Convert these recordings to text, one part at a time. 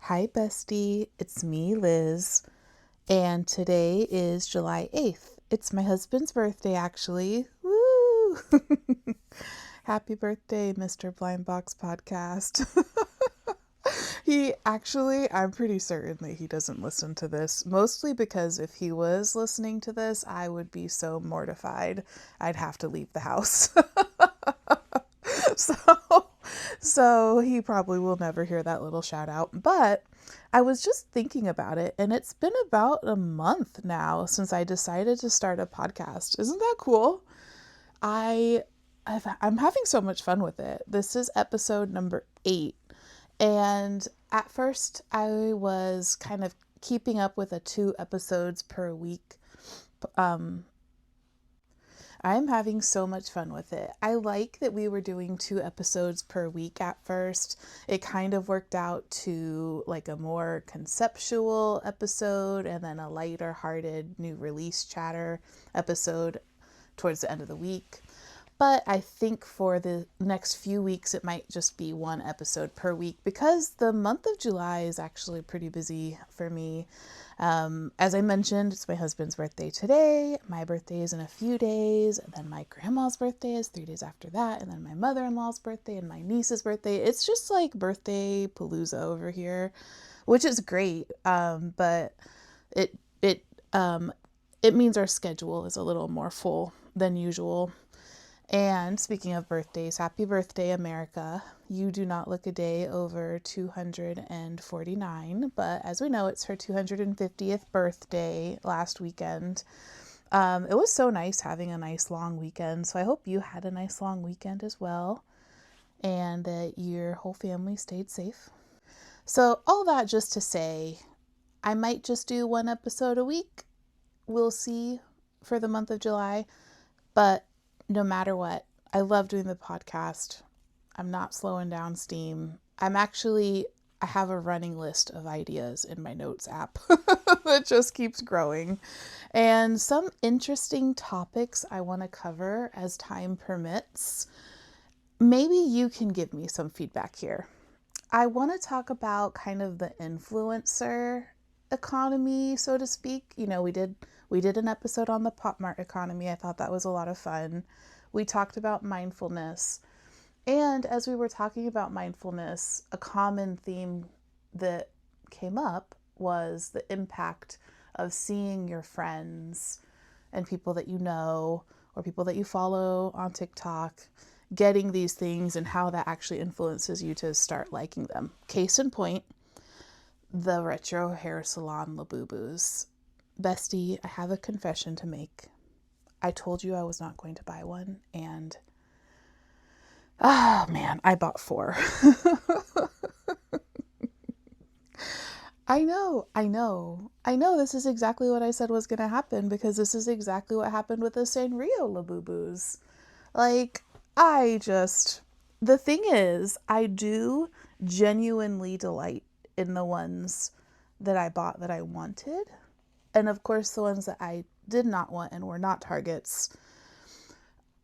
Hi, Bestie. It's me, Liz. And today is July 8th. It's my husband's birthday, actually. Woo! Happy birthday, Mr. Blind Box Podcast. I'm pretty certain that he doesn't listen to this, mostly because if he was listening to this, I would be so mortified. I'd have to leave the house. so, so he probably will never hear that little shout out. But I was just thinking about it, and it's been about a month now since I decided to start a podcast. Isn't that cool? I I'm having so much fun with it. This is episode number 8. And at first, I was kind of keeping up with a 2 episodes per week. I'm having so much fun with it. I like that we were doing 2 episodes per week at first. It kind of worked out to like a more conceptual episode and then a lighter hearted new release chatter episode towards the end of the week. But I think for the next few weeks, it might just be 1 episode per week because the month of July is actually pretty busy for me. As I mentioned, it's my husband's birthday today. My birthday is in a few days. And then my grandma's birthday is 3 days after that. And then my mother-in-law's birthday and my niece's birthday. It's just like birthday palooza over here, which is great. But it, it, it means our schedule is a little more full than usual. And speaking of birthdays, happy birthday, America. You do not look a day over 249, but as we know, it's her 250th birthday last weekend. It was so nice having a nice long weekend, so I hope you had a nice long weekend as well, and that your whole family stayed safe. So all that just to say, I might just do 1 episode a week. We'll see for the month of July, but no matter what, I love doing the podcast. I'm not slowing down steam. I have a running list of ideas in my notes app that just keeps growing. And some interesting topics I want to cover as time permits. Maybe you can give me some feedback here. I want to talk about kind of the influencer economy, so to speak. We did an episode on the Pop Mart economy. I thought that was a lot of fun. We talked about mindfulness. And as we were talking about mindfulness, a common theme that came up was the impact of seeing your friends and people that you know or people that you follow on TikTok getting these things and how that actually influences you to start liking them. Case in point, the retro hair salon Labubus. Bestie, I have a confession to make. I told you I was not going to buy one, and oh man, I bought 4. I know this is exactly what I said was going to happen because this is exactly what happened with the Sanrio Labubus. Like, the thing is, I do genuinely delight in the ones that I bought that I wanted. And of course, the ones that I did not want and were not targets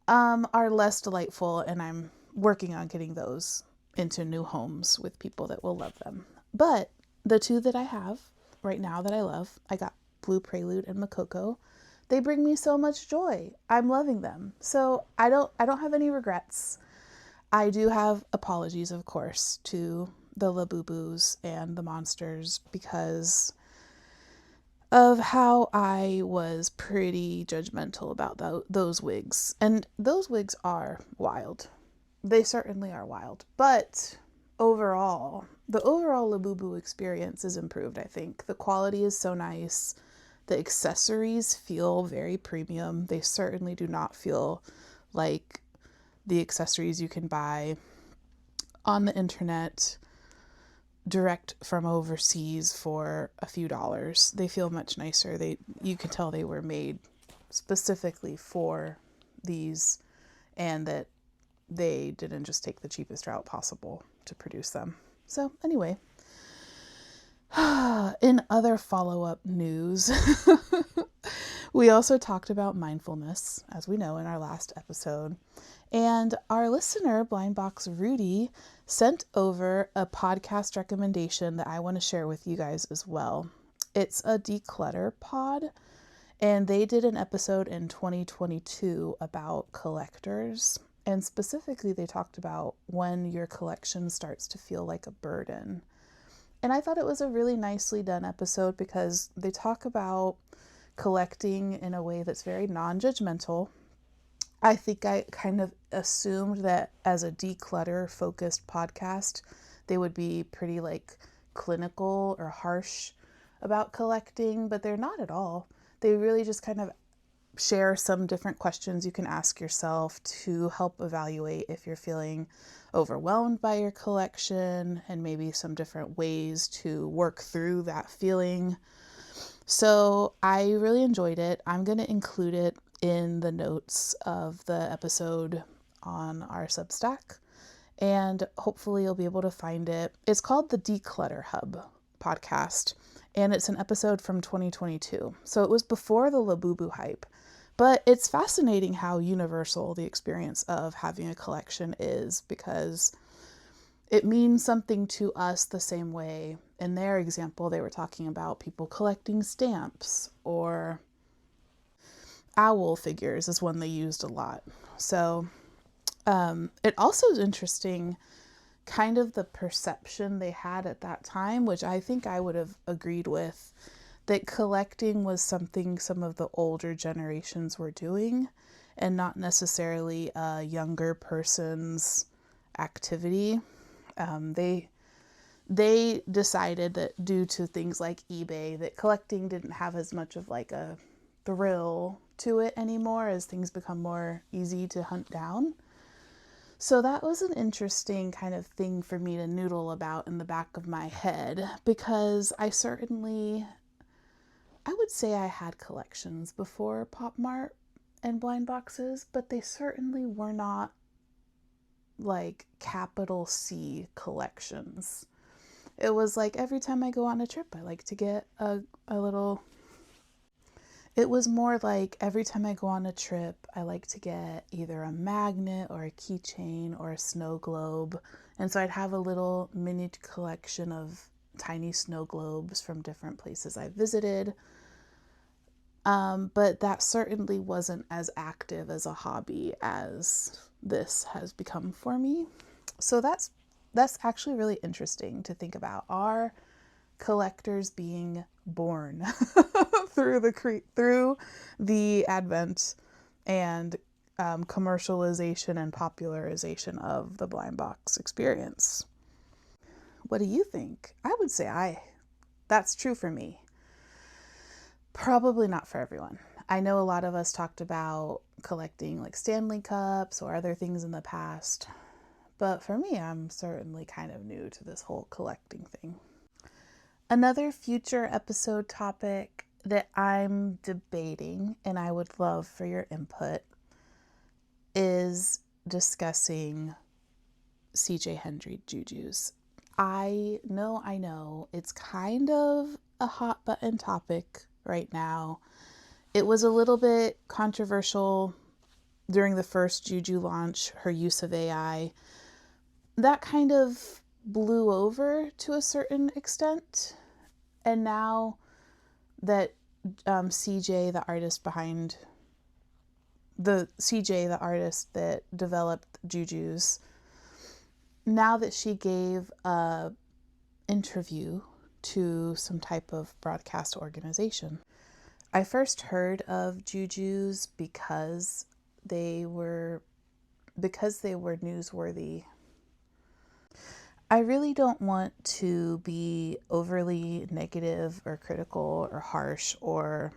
are less delightful, and I'm working on getting those into new homes with people that will love them. But the 2 that I have right now that I love, I got Blue Prelude and Makoko. They bring me so much joy. I'm loving them. So I don't have any regrets. I do have apologies, of course, to the Labubus and the monsters because of how I was pretty judgmental about those wigs. And those wigs are wild. They certainly are wild. But the overall Labubu experience is improved, I think. The quality is so nice. The accessories feel very premium. They certainly do not feel like the accessories you can buy on the internet direct from overseas for a few dollars. They feel much nicer. You can tell they were made specifically for these, and that they didn't just take the cheapest route possible to produce them. So anyway, in other follow-up news, We also talked about mindfulness, as we know, in our last episode. And our listener, Blindbox Rudy, sent over a podcast recommendation that I want to share with you guys as well. It's a declutter pod, and they did an episode in 2022 about collectors. And specifically, they talked about when your collection starts to feel like a burden. And I thought it was a really nicely done episode because they talk about collecting in a way that's very non-judgmental. I think I kind of assumed that as a declutter focused podcast, they would be pretty like clinical or harsh about collecting, but they're not at all. They really just kind of share some different questions you can ask yourself to help evaluate if you're feeling overwhelmed by your collection and maybe some different ways to work through that feeling. So I really enjoyed it. I'm going to include it in the notes of the episode on our Substack, and hopefully you'll be able to find it. It's called the Declutter Hub podcast, and it's an episode from 2022. So it was before the Labubu hype, but it's fascinating how universal the experience of having a collection is, because it means something to us the same way. In their example, they were talking about people collecting stamps, or owl figures is one they used a lot. So it also is interesting kind of the perception they had at that time, which I think I would have agreed with, that collecting was something some of the older generations were doing and not necessarily a younger person's activity. They decided that due to things like eBay, that collecting didn't have as much of like a thrill to it anymore as things become more easy to hunt down. So that was an interesting kind of thing for me to noodle about in the back of my head, because I would say I had collections before Pop Mart and blind boxes, but they certainly were not like capital C collections. It was like every time I go on a trip, I like to get a little. It was more like every time I go on a trip, I like to get either a magnet or a keychain or a snow globe. And so I'd have a little mini collection of tiny snow globes from different places I visited. But that certainly wasn't as active as a hobby as this has become for me. So that's actually really interesting to think about. Are collectors being born through the advent and commercialization and popularization of the blind box experience? What do you think? I would say that's true for me. Probably not for everyone. I know a lot of us talked about collecting like Stanley Cups or other things in the past, but for me, I'm certainly kind of new to this whole collecting thing. Another future episode topic that I'm debating, and I would love for your input, is discussing CJ Hendry jujus. I know, it's kind of a hot button topic right now. It was a little bit controversial during the first juju launch, her use of AI. That kind of blew over to a certain extent. And now that CJ, the artist that developed jujus, now that she gave a interview to some type of broadcast organization. I first heard of jujus because they were newsworthy. I really don't want to be overly negative or critical or harsh or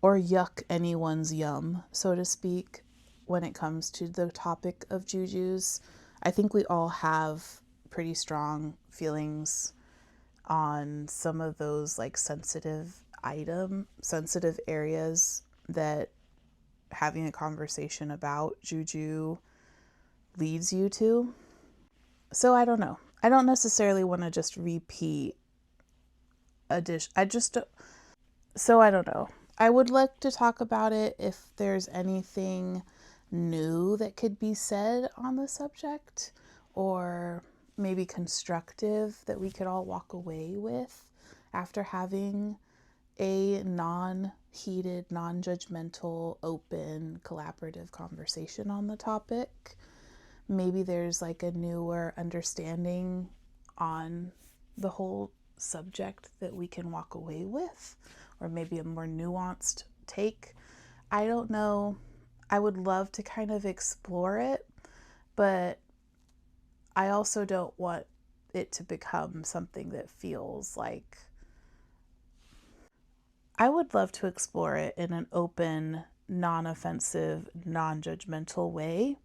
yuck anyone's yum, so to speak, when it comes to the topic of jujus. I think we all have pretty strong feelings on some of those like sensitive areas that having a conversation about juju leads you to. So I don't know. I don't necessarily want to just repeat a dish. So I don't know. I would like to talk about it if there's anything new that could be said on the subject, or maybe constructive that we could all walk away with after having a non-heated, non-judgmental, open, collaborative conversation on the topic. Maybe there's like a newer understanding on the whole subject that we can walk away with, or maybe a more nuanced take. I don't know. I would love to kind of explore it, but I also don't want it to become something that feels like. I would love to explore it in an open, non offensive, non judgmental way,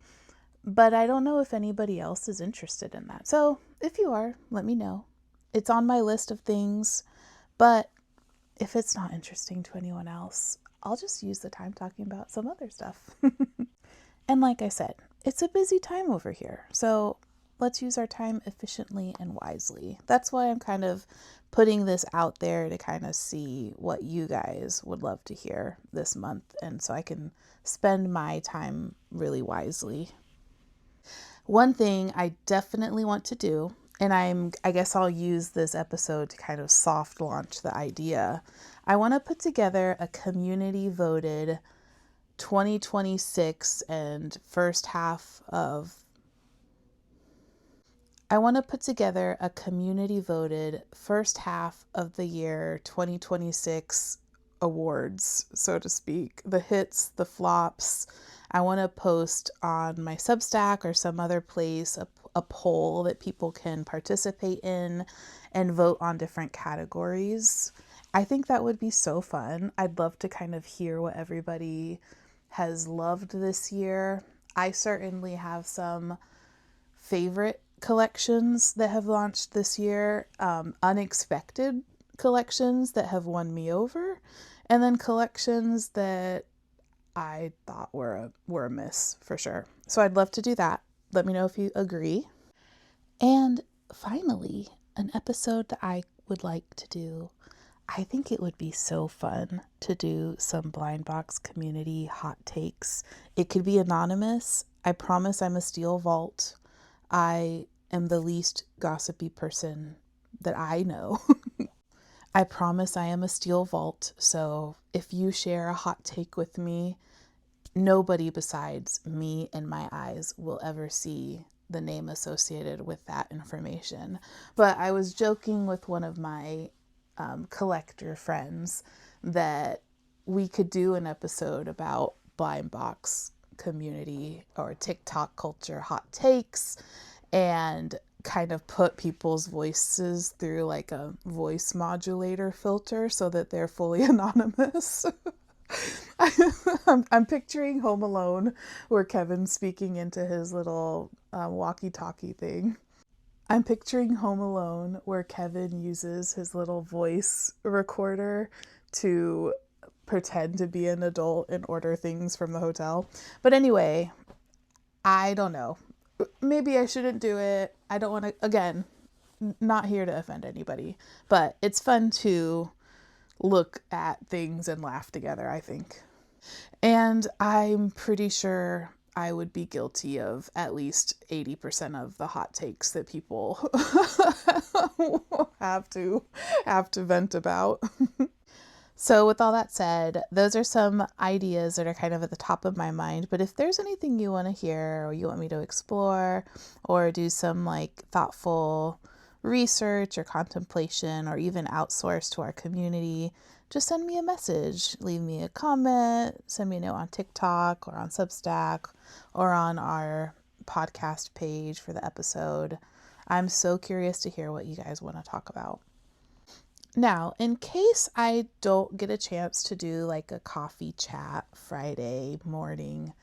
but I don't know if anybody else is interested in that. So if you are, let me know. It's on my list of things, but if it's not interesting to anyone else, I'll just use the time talking about some other stuff. And like I said, it's a busy time over here. So let's use our time efficiently and wisely. That's why I'm kind of putting this out there to kind of see what you guys would love to hear this month. And so I can spend my time really wisely. One thing I definitely want to do, and I guess I'll use this episode to kind of soft launch the idea. I want to put together a community voted 2026 and first half of I want to put together a community voted first half of the year 2026 awards, so to speak. The hits, the flops. I want to post on my Substack or some other place a poll that people can participate in and vote on different categories. I think that would be so fun. I'd love to kind of hear what everybody has loved this year. I certainly have some favorite collections that have launched this year, unexpected collections that have won me over, and then collections that I thought were a miss for sure. So I'd love to do that. Let me know if you agree. And finally, an episode that I would like to do. I think it would be so fun to do some blind box community hot takes. It could be anonymous. I promise I'm a steel vault. I am the least gossipy person that I know. I promise I am a steel vault. So if you share a hot take with me, nobody besides me and my eyes will ever see the name associated with that information. But I was joking with one of my collector friends that we could do an episode about blind box community or TikTok culture hot takes and kind of put people's voices through like a voice modulator filter so that they're fully anonymous. I'm picturing Home Alone where Kevin's speaking into his little walkie-talkie thing. I'm picturing Home Alone where Kevin uses his little voice recorder to pretend to be an adult and order things from the hotel. But anyway, I don't know. Maybe I shouldn't do it. I don't want to, again, not here to offend anybody, but it's fun to look at things and laugh together, I think. And I'm pretty sure I would be guilty of at least 80% of the hot takes that people have to vent about. So with all that said, those are some ideas that are kind of at the top of my mind. But if there's anything you want to hear or you want me to explore or do some like thoughtful research or contemplation or even outsource to our community, just send me a message, leave me a comment, send me a note on TikTok or on Substack or on our podcast page for the episode. I'm so curious to hear what you guys want to talk about. Now, in case I don't get a chance to do like a coffee chat Friday morning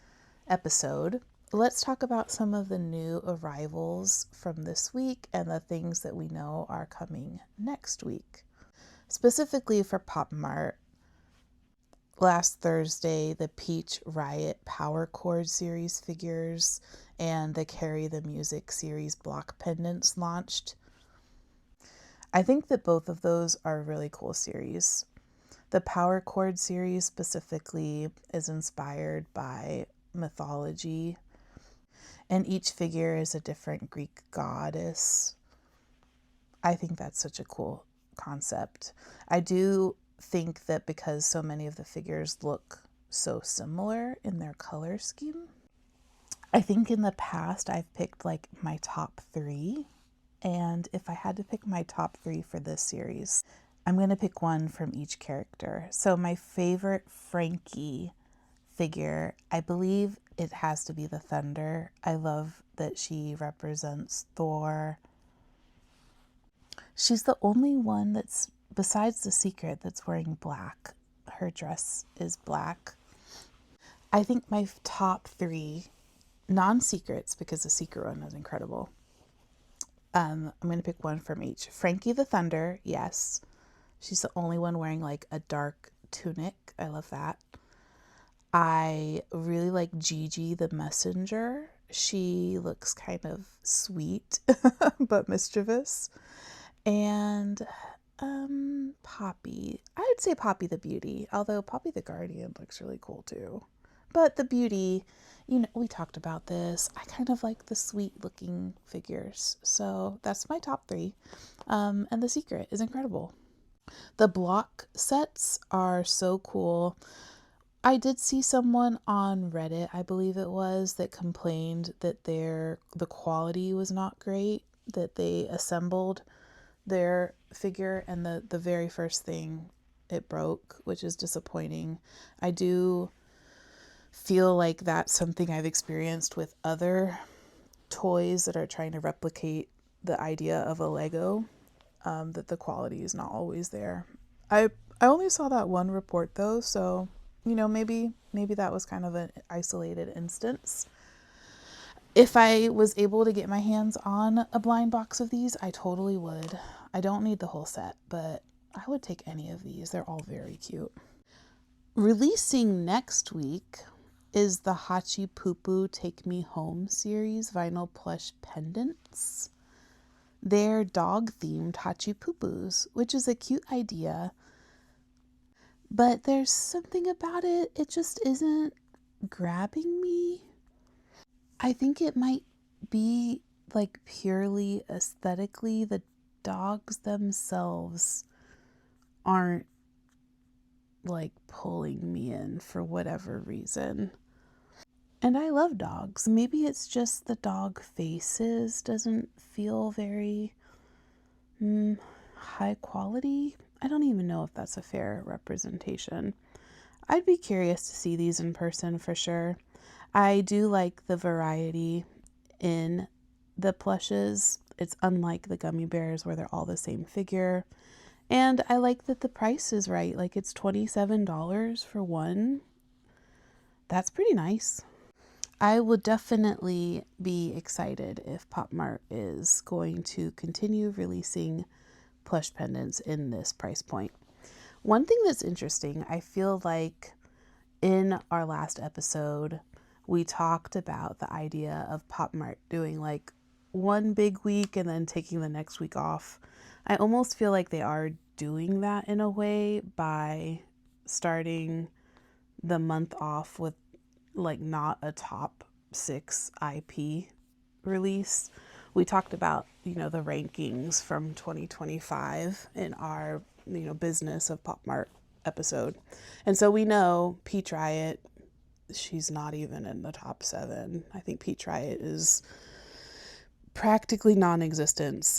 episode, let's talk about some of the new arrivals from this week and the things that we know are coming next week. Specifically for Pop Mart, last Thursday, the Peach Riot Power Chord series figures and the Carry the Music series block pendants launched. I think that both of those are really cool series. The Power Chord series specifically is inspired by mythology, and each figure is a different Greek goddess. I think that's such a cool concept. I do think that because so many of the figures look so similar in their color scheme, I think in the past I've picked like my top 3. And if I had to pick my top 3 for this series, I'm going to pick one from each character. So my favorite Frankie figure, I believe it has to be the Thunder. I love that she represents Thor. She's the only one that's, besides the Secret, that's wearing black. Her dress is black. I think my top 3 non-secrets, because the secret one is incredible. I'm going to pick one from each. Frankie the Thunder, yes. She's the only one wearing like a dark tunic. I love that. I really like Gigi the Messenger. She looks kind of sweet but mischievous. And Poppy. I would say Poppy the Beauty, although Poppy the Guardian looks really cool too. But the Beauty, you know, we talked about this. I kind of like the sweet looking figures. So that's my top 3. And the Secret is incredible. The block sets are so cool. I did see someone on Reddit, I believe it was, that complained that the quality was not great, that they assembled their figure and the very first thing it broke, which is disappointing. I do feel like that's something I've experienced with other toys that are trying to replicate the idea of a Lego, that the quality is not always there. I only saw that one report though, so you know, maybe that was kind of an isolated instance. If I was able to get my hands on a blind box of these, I totally would. I don't need the whole set, but I would take any of these. They're all very cute. Releasing next week is the Hachi Pupu Take Me Home series vinyl plush pendants. They're dog-themed Hachi Pupus, which is a cute idea. But there's something about it, it just isn't grabbing me. I think it might be like purely aesthetically, the dogs themselves aren't like pulling me in for whatever reason. And I love dogs. Maybe it's just the dog faces doesn't feel very high quality. I don't even know if that's a fair representation. I'd be curious to see these in person for sure. I do like the variety in the plushes. It's unlike the gummy bears where they're all the same figure. And I like that the price is right. Like it's $27 for one. That's pretty nice. I would definitely be excited if Pop Mart is going to continue releasing plush pendants in this price point. One thing that's interesting, I feel like in our last episode, we talked about the idea of Pop Mart doing like one big week and then taking the next week off. I almost feel like they are doing that in a way by starting the month off with like not a top 6 IP release. We talked about, you know, the rankings from 2025 in our, you know, business of Pop Mart episode. And so we know Peach Riot, she's not even in the top 7. I think Peach Riot is practically non-existent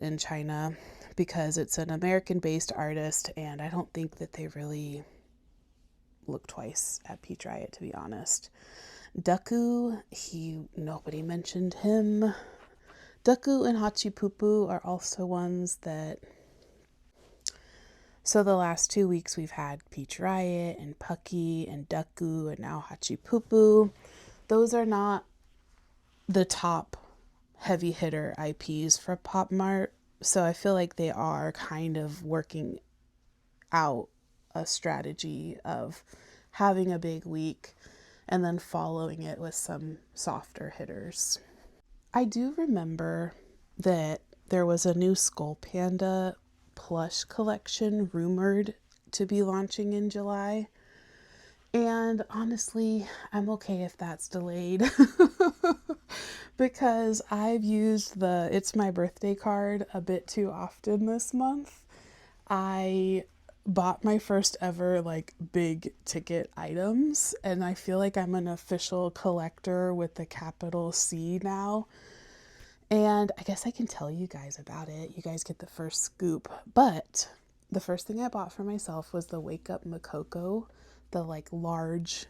in China because it's an American-based artist, and I don't think that they really look twice at Peach Riot, to be honest. Deku, nobody mentioned him. Deku and Hachi Pupu are also ones that... So the last 2 weeks we've had Peach Riot and Pucky and Deku and now Hachi Pupu. Those are not the top heavy hitter IPs for Pop Mart. So I feel like they are kind of working out a strategy of having a big week and then following it with some softer hitters. I do remember that there was a new Skull Panda plush collection rumored to be launching in July. And honestly, I'm okay if that's delayed because I've used the It's My Birthday card a bit too often this month. I bought my first ever like big ticket items, and I feel like I'm an official collector with the capital C now. And I guess I can tell you guys about it. You guys get the first scoop. But the first thing I bought for myself was the Wake Up Makoko, the like large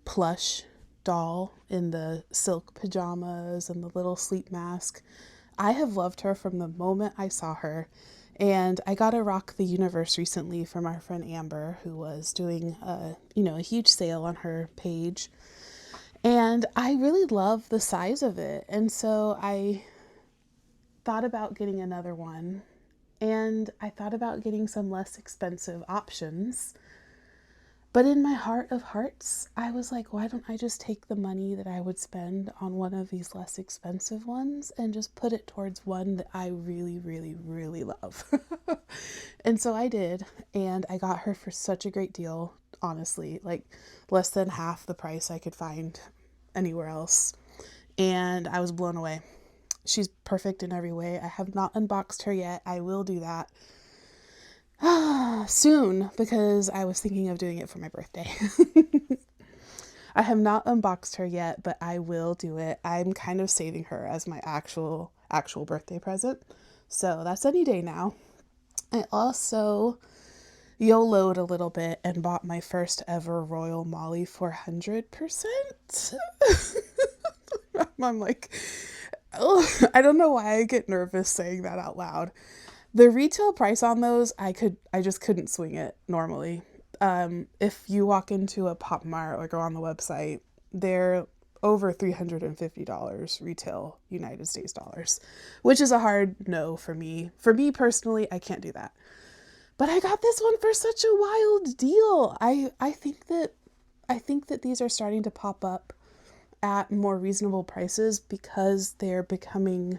plush doll in the silk pajamas and the little sleep mask. I have loved her from the moment I saw her. And I got a Rock the Universe recently from our friend Amber, who was doing a huge sale on her page. And I really love the size of it. And so I thought about getting another one. And I thought about getting some less expensive options. But in my heart of hearts, I was like, why don't I just take the money that I would spend on one of these less expensive ones and just put it towards one that I really, really, really love? And so I did. And I got her for such a great deal, honestly, like less than half the price I could find anywhere else. And I was blown away. She's perfect in every way. I have not unboxed her yet. I will do that soon because I was thinking of doing it for my birthday. I have not unboxed her yet, but I will do it. I'm kind of saving her as my actual birthday present. So that's any day now. I also YOLO'd a little bit and bought my first ever Royal Molly 400%. I'm like, oh, I don't know why I get nervous saying that out loud. The retail price on those, I just couldn't swing it normally. If you walk into a Pop Mart or go on the website, they're over $350 retail United States dollars, which is a hard no for me. For me personally, I can't do that. But I got this one for such a wild deal. I think that these are starting to pop up at more reasonable prices because they're becoming,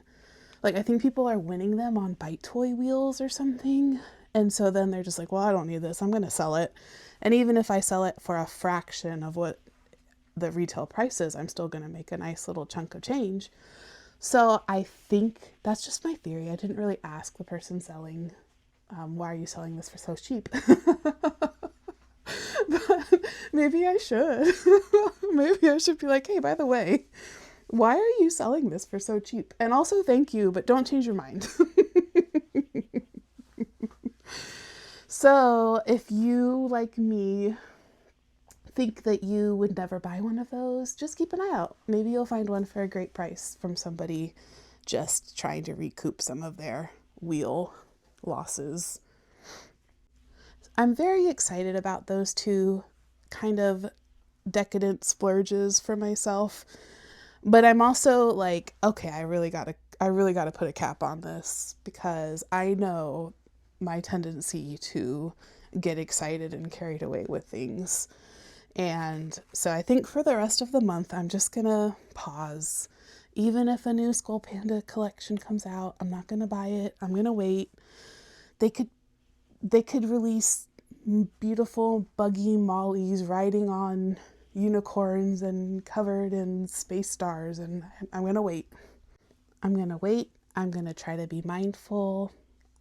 like, I think people are winning them on bite toy wheels or something. And so then they're just like, well, I don't need this. I'm going to sell it. And even if I sell it for a fraction of what the retail price is, I'm still going to make a nice little chunk of change. So I think that's just my theory. I didn't really ask the person selling, why are you selling this for so cheap? But maybe I should. Maybe I should be like, hey, by the way, why are you selling this for so cheap? And also thank you, but don't change your mind. So if you, like me, think that you would never buy one of those, just keep an eye out. Maybe you'll find one for a great price from somebody just trying to recoup some of their wheel losses. I'm very excited about those two kind of decadent splurges for myself. But I'm also like, okay, I really gotta put a cap on this because I know my tendency to get excited and carried away with things. And so I think for the rest of the month, I'm just gonna pause. Even if a new Skull Panda collection comes out, I'm not gonna buy it. I'm gonna wait. They could release beautiful buggy mollies riding on unicorns and covered in space stars, and I'm gonna wait. I'm gonna try to be mindful.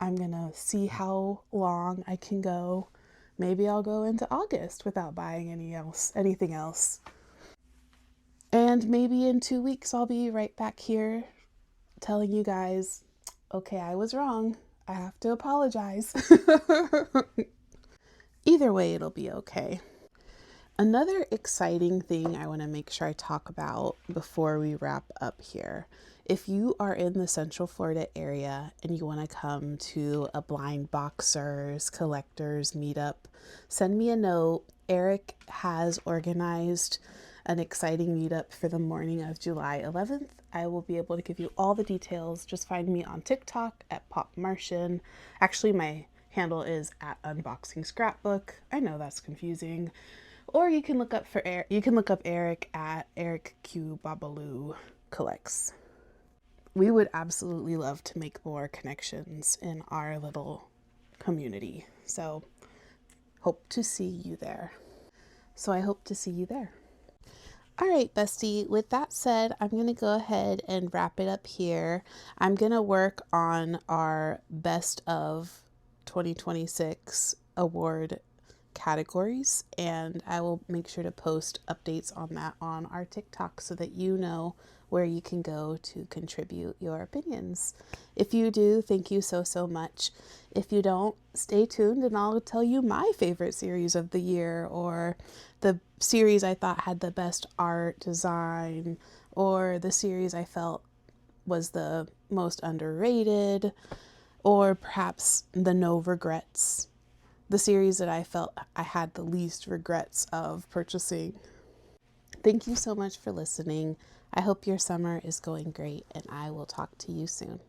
I'm gonna see how long I can go. Maybe I'll go into August without buying anything else. And maybe in 2 weeks I'll be right back here telling you guys, okay, I was wrong. I have to apologize. Either way, it'll be okay. Another exciting thing I want to make sure I talk about before we wrap up here. If you are in the Central Florida area and you want to come to a blind boxers, collectors meetup, send me a note. Eric has organized an exciting meetup for the morning of July 11th. I will be able to give you all the details. Just find me on TikTok at Pop Martian. Actually, my handle is at Unboxing Scrapbook. I know that's confusing. Or you can look up Eric at Eric Q Babaloo Collects. we would absolutely love to make more connections in our little community. So hope to see you there. So I hope to see you there. All right, Bestie, with that said, I'm going to go ahead and wrap it up here. I'm going to work on our best of 2026 award categories, and I will make sure to post updates on that on our TikTok so that you know where you can go to contribute your opinions. If you do, thank you so, so much. If you don't, stay tuned and I'll tell you my favorite series of the year, or the series I thought had the best art design, or the series I felt was the most underrated, or perhaps the no regrets, the series that I felt I had the least regrets of purchasing. Thank you so much for listening. I hope your summer is going great, and I will talk to you soon.